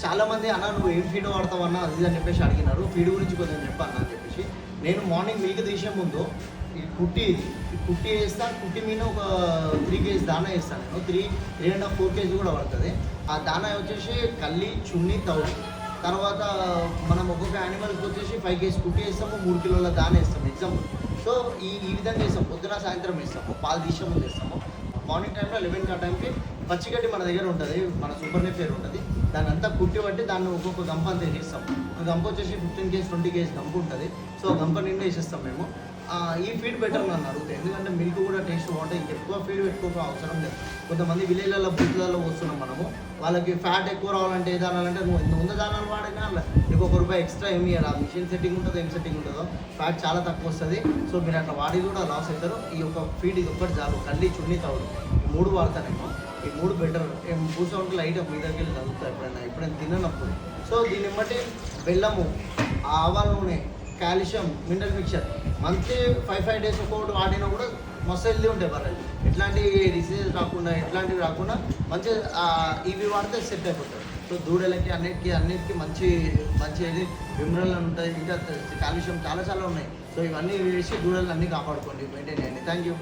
చాలామంది అన్న నువ్వు ఏం ఫీడ్ వాడతావు అన్న అది అని చెప్పేసి అడిగినారు. ఫీడ్ గురించి కొంచెం చెప్పాను అని చెప్పేసి నేను మార్నింగ్ మిల్క్ తీసే ముందు ఈ కుట్టి వేస్తాను. కుట్టి మీద ఒక 3 kg దానా వేస్తాను. నేను 3.5 4 kg కూడా పడుతుంది. ఆ దానా వచ్చేసి కల్లి, చున్ని, తౌడు. తర్వాత మనం ఒక్కొక్క యానిమల్కి వచ్చేసి 5 kg కుట్టి వేస్తాము, 3 కిలోల దానా వేస్తాము ఎగ్జాంపుల్. సో ఈ విధంగా వేస్తాము. పొద్దున సాయంత్రం వేస్తాము, పాలు తీసే ముందు వేస్తాము. మార్నింగ్ టైంలో 11 ఆ టైంకి పచ్చిగడ్డి మన దగ్గర ఉంటుంది, మన సూపర్ నెఫేర్ ఉంటుంది. దాన్ని అంతా కుట్టి బట్టి దాన్ని ఒక్కొక్క గంప అంతా వేసేస్తాం. ఒక గంప వచ్చేసి 15 kg 20 kg గంప ఉంటుంది. సో గంప నిండా వేసేస్తాం మేము. ఈ ఫీడ్ బెటర్ నన్ను అడుగుతాయి, ఎందుకంటే మిల్క్ కూడా టేస్ట్ బాగుంటాయి. ఇంకెక్కువ ఫీడ్ పెట్టుకోక అవసరం లేదు. కొంతమంది విలేజ్లలో బూత్లలో వస్తున్నాం మనము, వాళ్ళకి ఫ్యాట్ ఎక్కువ రావాలంటే ఏ దానాలంటే నువ్వు 100 దానాలు వాడినా నీకు ₹1 ఎక్స్ట్రా ఏమి ఇవ్వాలి. ఆ మిషన్ సెట్టింగ్ ఉంటుందో ఏం సెట్టింగ్ ఉంటుందో ఫ్యాట్ చాలా తక్కువ వస్తుంది. సో మీరు అట్లా వాడి కూడా లాస్ అవుతారు. ఈ యొక్క ఫీడ్ ఇది ఒక్కటి చాలు, కల్లి, చున్ని, తౌడు ఈ 3 వాడతానేమో. ఈ 3 బెటర్. ఏం కూర్చో ఉంటే లైట్గా మీ దగ్గర వెళ్ళి తగ్గుతాయి ఎప్పుడైనా తిననప్పుడు. సో దీన్ని బట్టి బెల్లము, ఆవాల నూనె, calcium, mineral mixture monthly 5 days ఒక్కొక్కటి వాడినా కూడా మస్తు హెల్దీ ఉంటాయి బర్రెలు. ఎట్లాంటి డిసీజెస్ రాకుండా ఎట్లాంటివి రాకుండా మంచి ఇవి వాడితే సెట్ అయిపోతాయి. సో దూడలకి అన్నిటికీ మంచి మినరల్ ఉంటాయి, ఇంకా కాల్షియం చాలా ఉన్నాయి. సో ఇవన్నీ వేసి దూడలు అన్నీ కాపాడుకోండి, మెయింటైన్ చేయండి. Thank you.